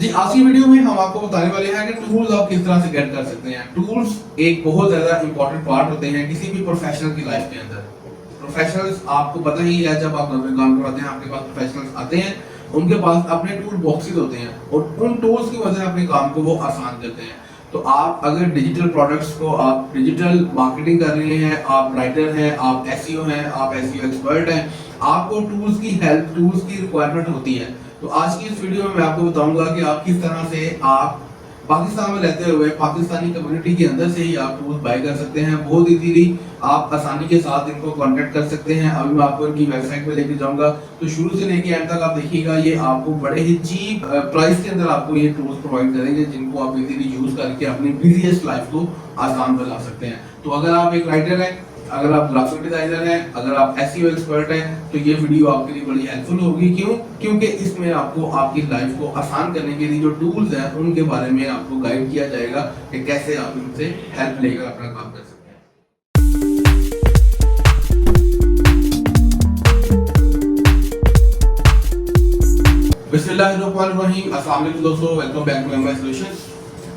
जी, आज की वीडियो में हम आपको बताने वाले हैं कि टूल्स आप किस तरह से गेट कर सकते हैं। टूल्स एक बहुत ज़्यादा इंपॉर्टेंट पार्ट होते हैं किसी भी प्रोफेशनल की लाइफ के अंदर। प्रोफेशनल्स आपको पता ही है, जब आप नौकरी काम करवाते हैं आपके पास प्रोफेशनल्स आते हैं, उनके पास अपने टूल बॉक्सेस होते हैं और उन टूल्स की वजह से अपने काम को वो आसान करते हैं। तो आप अगर डिजिटल प्रोडक्ट्स को आप डिजिटल मार्केटिंग कर रहे हैं, आप राइटर हैं, आप एसईओ हैं, आप एसईओ एक्सपर्ट हैं, आपको टूल्स की हेल्प, टूल्स की रिक्वायरमेंट होती है। तो आज की इस वीडियो में मैं आपको बताऊंगा कि आप किस तरह से आप पाकिस्तान में रहते हुए पाकिस्तानी कम्युनिटी के अंदर से ही आप टूल्स बाय कर सकते हैं। बहुत इजीली आप आसानी के साथ इनको कांटेक्ट कर सकते हैं। अभी मैं आपको इनकी वेबसाइट पे लेके जाऊंगा, तो शुरू से लेके एंड तक आप देखिएगा। ये आपको बड़े ही चीप प्राइस के अंदर आपको ये टूल्स प्रोवाइड करेंगे, जिनको आप इजीली यूज करके अपनी बिजीएस्ट लाइफ को आसान बना सकते हैं। तो अगर आप एक राइटर हैं, अगर आप ग्राफिक डिजाइनर हैं, अगर आप एसईओ एक्सपर्ट हैं, तो ये वीडियो आपके लिए बड़ी हेल्पफुल होगी। क्यों? क्योंकि इसमें आपको आपकी लाइफ को आसान करने के लिए जो टूल्स हैं उनके बारे में आपको गाइड किया जाएगा कि कैसे आप इनसे हेल्प लेकर अपना काम कर सकते हैं। बिस्मिल्लाहिर्रहमानिर्रहीम। अस्सलाम वालेकुम दोस्तों, welcome back to MY solutions.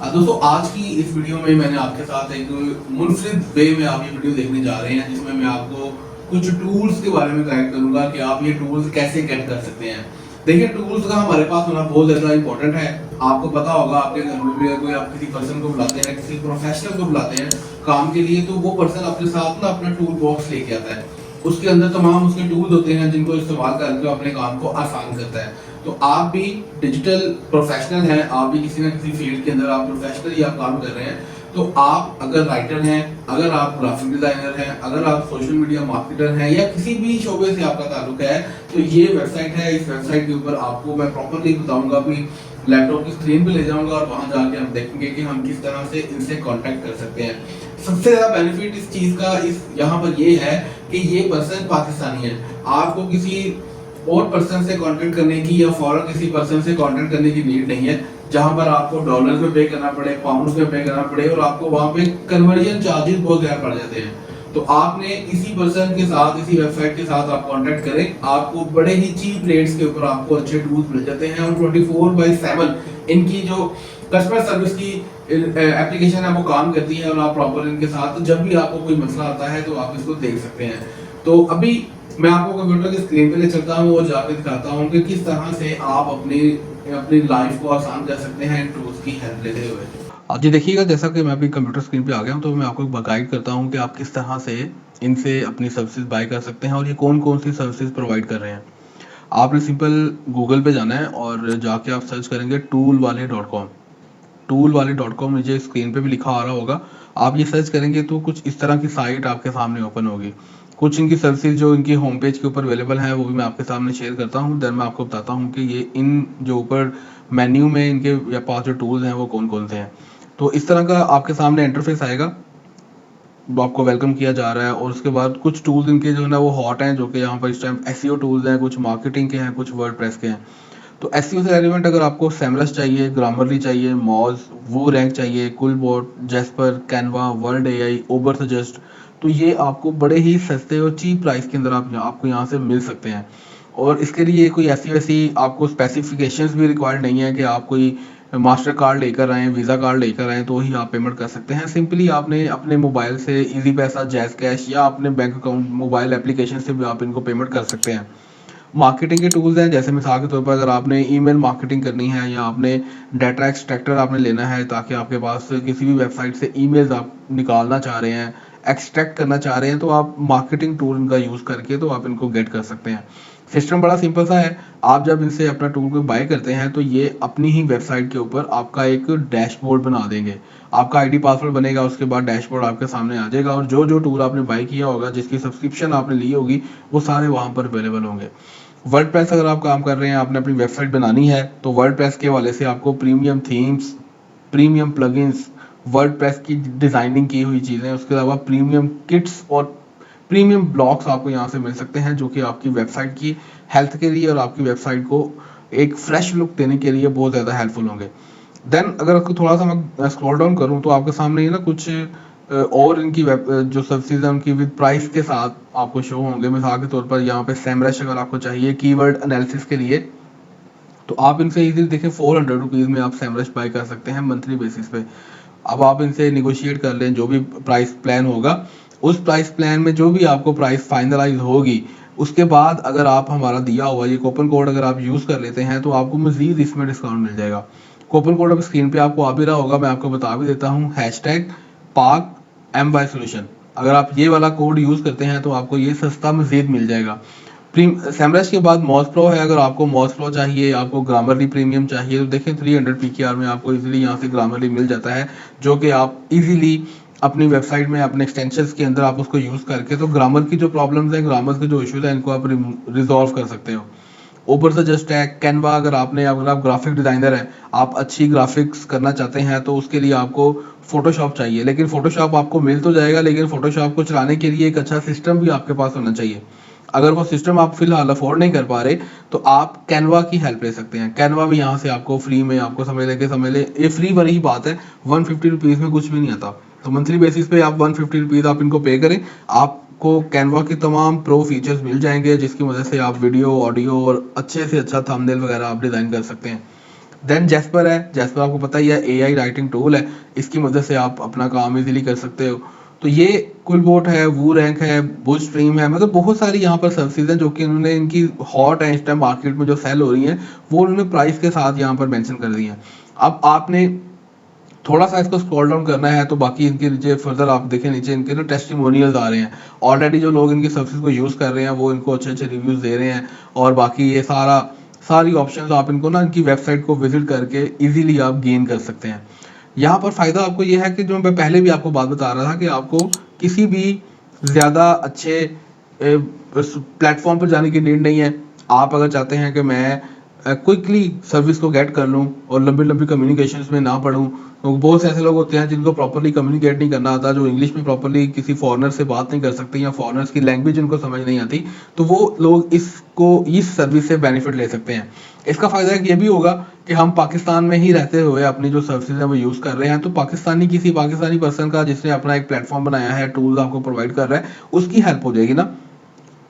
दोस्तों, आज की इस वीडियो में मैंने आपके साथ एक मुनफरिद वे में आप ये वीडियो देखने जा रहे हैं, जिसमें मैं आपको कुछ टूल्स के बारे में गाइड करूंगा कि आप ये टूल्स कैसे गेट कर सकते हैं। देखिए, टूल्स का हमारे पास होना बहुत ज़्यादा इंपॉर्टेंट है। आपको पता होगा, आपके घर में भी कोई आप किसी पर्सन को बुलाते हैं, किसी प्रोफेशनल को बुलाते हैं काम के लिए, तो वो पर्सन अपने साथ ना अपना टूल बॉक्स लेके आता है। उसके अंदर तमाम उसके टूल्स होते हैं जिनको इस्तेमाल करके अपने काम को आसान करता है। तो आप भी डिजिटल प्रोफेशनल हैं, आप भी किसी न किसी फील्ड के अंदर आप प्रोफेशनली आप काम कर रहे हैं। तो आप अगर राइटर हैं, अगर आप ग्राफिक डिजाइनर हैं, अगर आप सोशल मीडिया मार्केटर हैं, या किसी भी शोबे से आपका ताल्लुक है, तो ये वेबसाइट है। इस वेबसाइट के ऊपर आपको मैं प्रॉपरली बताऊंगा भी, लैपटॉप की स्क्रीन पे ले जाऊंगा और वहां जाके हम देखेंगे कि हम किस तरह से इनसे कांटेक्ट कर सकते हैं। सबसे ज्यादा बेनिफिट इस चीज का इस यहाँ पर ये है कि ये पर्सन पाकिस्तानी है। आपको किसी और पर्सन से कांटेक्ट करने की या फॉरेन किसी पर्सन से कांटेक्ट करने की नीड नहीं है, जहां पर आपको डॉलर्स में पे करना पड़े, पाउंड्स में पे करना पड़े, और आपको वहां पे कन्वर्जन चार्जेस बहुत ज्यादा पड़ जाते हैं। तो आपने इसी पर्सन के साथ, इसी वेबसाइट के साथ आप कांटेक्ट करें, आपको बड़े ही चीप रेट्स के ऊपर आपको अच्छे टूल्स मिल जाते हैं। और 24/7 इनकी जो कस्टमर सर्विस की एप्लीकेशन है वो काम करती है, और आप प्रॉपर इनके साथ जब भी आपको कोई मसला आता है तो आप इसको देख सकते हैं। तो अभी मैं आपको कंप्यूटर की स्क्रीन पे ले चलता हूँ और जाकर दिखाता हूँ कि किस तरह से आप अपनी अपनी लाइफ को आसान कर सकते हैं टूल्स की हेल्प लेते हुए। अब जी देखिएगा, जैसा कि मैं अभी कंप्यूटर स्क्रीन पे आ गया हूँ, तो मैं आपको गाइड करता हूँ कि आप किस तरह से इनसे अपनी सर्विसेज बाय कर सकते हैं और ये कौन कौन सी सर्विसेज प्रोवाइड कर रहे हैं। आपने सिंपल गूगल पे जाना है और जाके आप सर्च करेंगे toolwale.com। toolwale.com नीचे स्क्रीन पे भी लिखा आ रहा होगा। आप ये सर्च करेंगे तो कुछ इस तरह की साइट आपके सामने ओपन होगी। कुछ इनकी सर्विसेज जो इनकी होम पेज के ऊपर अवेलेबल है वो भी मैं आपके सामने शेयर करता हूँ। देन मैं आपको बताता हूँ कि ये इन जो ऊपर मेन्यू में इनके या पास जो टूल्स हैं वो कौन कौन से हैं। तो इस तरह का आपके सामने इंटरफेस आएगा, आपको वेलकम किया जा रहा है। और उसके बाद कुछ टूल्स इनके जो है ना वो हॉट हैं, जो कि यहाँ पर इस टाइम एसईओ टूल्स हैं, कुछ मार्केटिंग के हैं, कुछ वर्डप्रेस के हैं। तो एसईओ से एलिमेंट अगर आपको सेमरस चाहिए, ग्रामरली चाहिए, मॉज, वो रैंक चाहिए, कुलबोर्ड, जेस्पर, कैनवा, वर्ड एआई, ओबर सजेस्ट, तो ये आपको बड़े ही सस्ते और चीप प्राइस के अंदर आपको यहाँ से मिल सकते हैं। और इसके लिए कोई ऐसी आपको स्पेसिफिकेशंस भी रिक्वायर्ड नहीं है कि आप कोई मास्टर कार्ड लेकर आएँ, वीज़ा कार्ड लेकर आएँ तो ही आप पेमेंट कर सकते हैं। सिंपली आपने अपने मोबाइल से इजी पैसा, जैज़ कैश या अपने बैंक अकाउंट मोबाइल एप्लीकेशन से भी आप इनको पेमेंट कर सकते हैं। मार्केटिंग के टूल्स हैं, जैसे मिसाल के तौर पर अगर आपने ईमेल मार्केटिंग करनी है या आपने डाटा एक्सट्रैक्टर आपने लेना है, ताकि आपके पास किसी भी वेबसाइट से ईमेल्स आप निकालना चाह रहे हैं, एक्सट्रैक्ट करना चाह रहे हैं, तो आप मार्केटिंग टूल इनका यूज़ करके तो आप इनको गेट कर सकते हैं। सिस्टम बड़ा सिंपल सा है। आप जब इनसे अपना टूल को बाय करते हैं तो ये अपनी ही वेबसाइट के ऊपर आपका एक डैशबोर्ड बना देंगे। आपका आईडी पासवर्ड बनेगा, उसके बाद डैशबोर्ड आपके सामने आ जाएगा, और जो जो टूल आपने बाय किया होगा, जिसकी सब्सक्रिप्शन आपने ली होगी, वो सारे वहाँ पर अवेलेबल होंगे। वर्डप्रेस अगर आप काम कर रहे हैं, आपने अपनी वेबसाइट बनानी है, तो वर्डप्रेस के हवाले से आपको premium themes, premium plugins, WordPress की डिज़ाइनिंग की हुई चीज़ें, उसके अलावा प्रीमियम किट्स और प्रीमियम ब्लॉक्स आपको यहाँ से मिल सकते हैं, जो कि आपकी वेबसाइट की हेल्थ के लिए और आपकी वेबसाइट को एक फ्रेश लुक देने के लिए बहुत ज़्यादा हेल्पफुल होंगे। देन अगर आपको थोड़ा सा मैं स्क्रॉल डाउन करूँ तो आपके सामने ये ना कुछ और इनकी वेब जो सर्विसेज हैं उनकी विद प्राइस के साथ आपको शो होंगे। मिसाल के तौर पर यहाँ पे सेमरश अगर आपको चाहिए कीवर्ड एनालिसिस के लिए, तो आप इनसे इजीली देखें 400 रुपीज़ में आप सैमरश बाय कर सकते हैं मंथली बेसिस पे। अब आप इनसे निगोशिएट कर लें, जो भी प्राइस प्लान होगा उस प्राइस प्लान में जो भी आपको प्राइस फाइनलाइज होगी, उसके बाद अगर आप हमारा दिया हुआ ये कूपन कोड अगर आप यूज़ कर लेते हैं तो आपको मजीद इसमें डिस्काउंट मिल जाएगा। कूपन कोड अब स्क्रीन पे आपको आ भी रहा होगा, मैं आपको बता भी देता हूँ, हैशटैग पाक एम वाई सोल्यूशन। अगर आप ये वाला कोड यूज़ करते हैं तो आपको ये सस्ता मजीद मिल जाएगा। सैमरश के बाद मॉस प्रो है, अगर आपको मॉस प्रो चाहिए, आपको ग्रामरली प्रीमियम चाहिए तो देखें 300 PKR में आपको इजीली यहाँ से ग्रामरली मिल जाता है, जो कि आप इजीली अपनी वेबसाइट में अपने एक्सटेंशंस के अंदर आप उसको यूज़ करके तो ग्रामर की जो प्रॉब्लम्स हैं, ग्रामर के जो इश्यूज हैं, इनको आप रिजॉल्व कर सकते हो। ऊपर से जस्ट है कैनवा, अगर आप ग्राफिक डिजाइनर हैं, आप अच्छी ग्राफिक्स करना चाहते हैं तो उसके लिए आपको फोटोशॉप चाहिए, लेकिन फोटोशॉप आपको मिल तो जाएगा, लेकिन फोटोशॉप को चलाने के लिए एक अच्छा सिस्टम भी आपके पास होना चाहिए। अगर वो सिस्टम आप फिलहाल अफोर्ड नहीं कर पा रहे तो आप कैनवा की हेल्प ले सकते हैं। कैनवा भी यहाँ से आपको फ्री में, आपको समझ ले ये फ्री वाली ही बात है, 150 रुपीज़ में कुछ भी नहीं आता। तो मंथली बेसिस पे आप 150 रुपीज़ आप इनको पे करें, आपको कैनवा के तमाम प्रो फीचर्स मिल जाएंगे, जिसकी वजह से आप वीडियो, ऑडियो और अच्छे से अच्छा थंबनेल वगैरह आप डिज़ाइन कर सकते हैं। देन जैस्पर है, जैस्पर आपको पता ही है AI राइटिंग टूल है, इसकी मदद से आप अपना काम इजीली कर सकते हो। तो ये कुलबोट है, वू रैंक है, बुश स्ट्रीम है, मतलब बहुत सारी यहाँ पर सर्विसेज हैं जो कि इन्होंने इनकी हॉट है इस टाइम मार्केट में जो सेल हो रही हैं, वो उन्होंने प्राइस के साथ यहाँ पर मेंशन कर दी हैं। अब आपने थोड़ा सा इसको स्क्रॉल डाउन करना है तो बाकी इनके नीचे फर्दर आप देखें, नीचे इनके ना टेस्टिमोनियल्स आ रहे हैं। ऑलरेडी जो लोग इनकी सर्विस को यूज़ कर रहे हैं वो इनको अच्छे अच्छे रिव्यूज़ दे रहे हैं, और बाकी ये सारी ऑप्शंस आप इनको ना इनकी वेबसाइट को विजिट करके इजीली आप गेन कर सकते हैं। यहाँ पर फ़ायदा आपको ये है कि जो मैं पहले भी आपको बात बता रहा था कि आपको किसी भी ज़्यादा अच्छे प्लेटफॉर्म पर जाने की नीड नहीं है। आप अगर चाहते हैं कि मैं क्विकली सर्विस को गेट कर लूँ और लंबी लंबी कम्युनिकेशंस में ना पढ़ूँ, तो बहुत से ऐसे लोग होते हैं जिनको प्रॉपर्ली कम्युनिकेट नहीं करना आता, जो इंग्लिश में प्रॉपर्ली किसी फॉरेनर से बात नहीं कर सकते या फॉरेनर्स की लैंग्वेज उनको समझ नहीं आती, तो वो लोग इस सर्विस से बेनिफिट ले सकते हैं। इसका फ़ायदा ये भी होगा कि हम पाकिस्तान में ही रहते हुए अपनी जो सर्विसेज है वो यूज़ कर रहे हैं, तो किसी पाकिस्तानी पर्सन का जिसने अपना एक प्लेटफॉर्म बनाया है, टूल्स आपको प्रोवाइड कर रहा है, उसकी हेल्प हो जाएगी ना।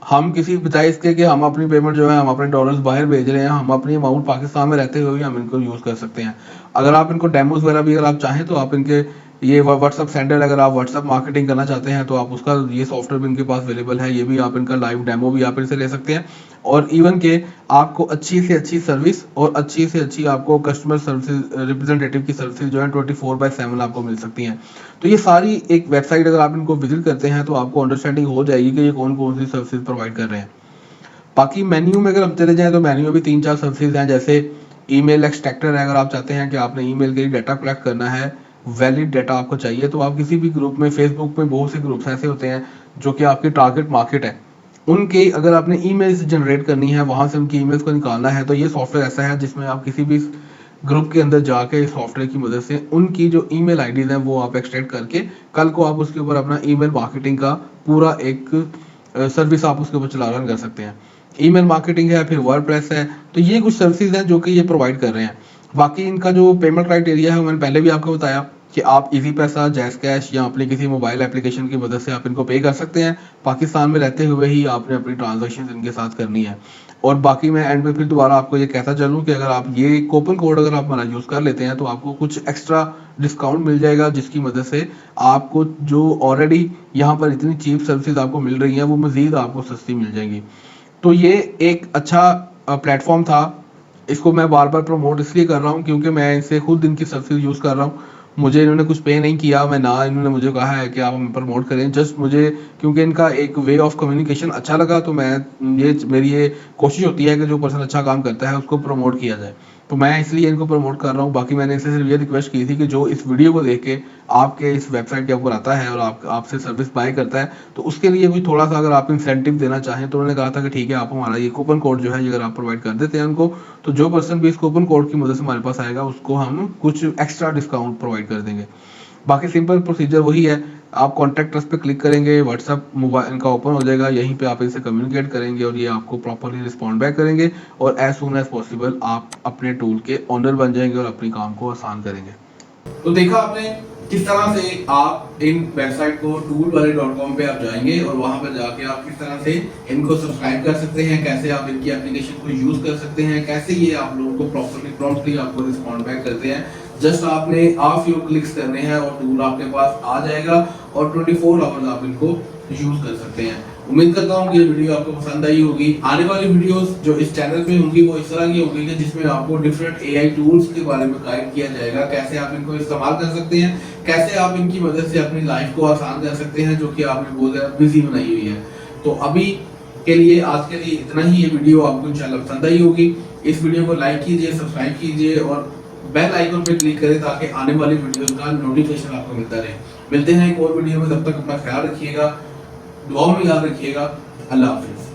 हम किसी बजाय इसके कि हम अपनी पेमेंट जो है हम अपने डॉलर्स बाहर भेज रहे हैं, हम अपनी अमाउंट पाकिस्तान में रहते हुए भी हम इनको यूज़ कर सकते हैं। अगर आप इनको डेमोज वगैरह भी अगर आप चाहें तो आप इनके ये व्हाट्सअप सेंडर, अगर आप व्हाट्सअप मार्केटिंग करना चाहते हैं तो आप उसका ये सॉफ्टवेयर भी इनके पास अवेलेबल है, ये भी आप इनका लाइव डेमो भी आप इनसे ले सकते हैं। और इवन के आपको अच्छी से अच्छी सर्विस और अच्छी से अच्छी आपको कस्टमर सर्विस रिप्रेजेंटेटिव की सर्विस जो है 24/7 आपको मिल सकती हैं। तो ये सारी एक वेबसाइट अगर आप इनको विजिट करते हैं तो आपको अंडरस्टैंडिंग हो जाएगी कि ये कौन कौन सी सर्विसेज प्रोवाइड कर रहे हैं। बाकी मेन्यू में अगर हम चले जाएं तो मेन्यू में भी 3-4 सर्विसेज हैं, जैसे ईमेल एक्सट्रैक्टर है। अगर आप चाहते हैं कि आपने ईमेल के लिए डाटा कलेक्ट करना है, वैलिड डाटा आपको चाहिए, तो आप किसी भी ग्रुप में, फेसबुक में बहुत से ग्रुप्स ऐसे होते हैं जो कि आपकी टारगेट मार्केट है, उनके अगर आपने ईमेल्स जनरेट करनी है, वहां से उनकी ईमेल्स को निकालना है, तो ये सॉफ्टवेयर ऐसा है जिसमें आप किसी भी ग्रुप के अंदर जाके इस सॉफ्टवेयर की मदद से उनकी जो ईमेल आईडीज हैं वो आप एक्सट्रैक्ट करके कल को आप उसके ऊपर अपना ईमेल मार्केटिंग का पूरा एक सर्विस आप उसके ऊपर रन कर सकते हैं। ईमेल मार्केटिंग है, फिर वर्डप्रेस है, तो ये कुछ सर्विसेज हैं जो कि ये प्रोवाइड कर रहे हैं। बाकी इनका जो पेमेंट क्राइटेरिया है मैंने पहले भी आपको बताया कि आप इजी पैसा, जैस कैश या अपनी किसी मोबाइल एप्लीकेशन की मदद से आप इनको पे कर सकते हैं। पाकिस्तान में रहते हुए ही आपने अपनी ट्रांजैक्शन इनके साथ करनी है। और बाकी मैं एंड में फिर दोबारा आपको ये कहता चलूँ कि अगर आप ये कूपन कोड अगर आप हमारा यूज़ कर लेते हैं तो आपको कुछ एक्स्ट्रा डिस्काउंट मिल जाएगा, जिसकी मदद से आपको जो ऑलरेडी यहाँ पर इतनी चीप सर्विसेज आपको मिल रही हैं वो मज़ीद आपको सस्ती मिल जाएंगी। तो ये एक अच्छा प्लेटफॉर्म था। इसको मैं बार बार प्रमोट इसलिए कर रहा हूँ क्योंकि मैं इनसे खुद इनकी सर्विस यूज़ कर रहा हूँ। मुझे इन्होंने कुछ पे नहीं किया, मैं ना इन्होंने मुझे कहा है कि आप हमें प्रमोट करें, जस्ट मुझे क्योंकि इनका एक वे ऑफ कम्युनिकेशन अच्छा लगा, तो मैं मेरी ये कोशिश होती है कि जो पर्सन अच्छा काम करता है उसको प्रमोट किया जाए, तो मैं इसलिए इनको प्रमोट कर रहा हूँ। बाकी मैंने इनसे सिर्फ ये रिक्वेस्ट की थी कि जो इस वीडियो को देख के आपके इस वेबसाइट के ऊपर आता है और आपसे सर्विस बाय करता है, तो उसके लिए कोई थोड़ा सा अगर आप इंसेंटिव देना चाहें, तो उन्होंने कहा था कि ठीक है, आप हमारा ये कूपन कोड जो है अगर आप प्रोवाइड कर देते हैं उनको, तो जो पर्सन भी इस कूपन कोड की मदद से हमारे पास आएगा उसको हम कुछ एक्स्ट्रा डिस्काउंट प्रोवाइड कर देंगे। बाकी सिंपल प्रोसीजर वही है, आप कॉन्टैक्ट अस पे क्लिक करेंगे, व्हाट्सअप मोबाइल इनका ओपन हो जाएगा, यहीं पे आप इनसे कम्युनिकेट करेंगे और ये आपको प्रॉपर्ली रिस्पॉन्ड बैक करेंगे, और एज सून एज पॉसिबल आप अपने टूल के ओनर बन जाएंगे और अपने काम को आसान करेंगे। तो देखा आपने किस तरह से आप इन वेबसाइट को toolwale.com पे आप जाएंगे और वहां पर जाके आप किस तरह से इनको सब्सक्राइब कर सकते हैं, कैसे आप इनकी एप्लीकेशन को यूज कर सकते हैं, कैसे ये आप लोगों को प्रॉम्प्टली आपको रिस्पॉन्ड बैक करते हैं। जस्ट आपने हाफ फ्यू क्लिक्स करने हैं और टूल आपके पास आ जाएगा और 24 आवर्स आप इनको यूज कर सकते हैं। उम्मीद करता हूँ कि ये वीडियो आपको पसंद आई होगी। आने वाली वीडियोस जो इस चैनल पे होंगी वो इस तरह की होंगी कि जिसमें आपको डिफरेंट एआई टूल्स के बारे में गाइड किया जाएगा, कैसे आप इनको इस्तेमाल कर सकते हैं, कैसे आप इनकी मदद से अपनी लाइफ को आसान कर सकते हैं, जो कि आपने बहुत ज़्यादा बिजी बनाई हुई है। तो अभी के लिए, आज के लिए इतना ही। ये वीडियो आपको इंशाल्लाह पसंद आई होगी। इस वीडियो को लाइक कीजिए, सब्सक्राइब कीजिए और बेल आइकन पे क्लिक करें ताकि आने वाली वीडियोस का नोटिफिकेशन आपको मिलता रहे। मिलते हैं एक और वीडियो में, तब तक अपना ख्याल रखिएगा, दुआ में याद रखिएगा। अल्लाह हाफिज़।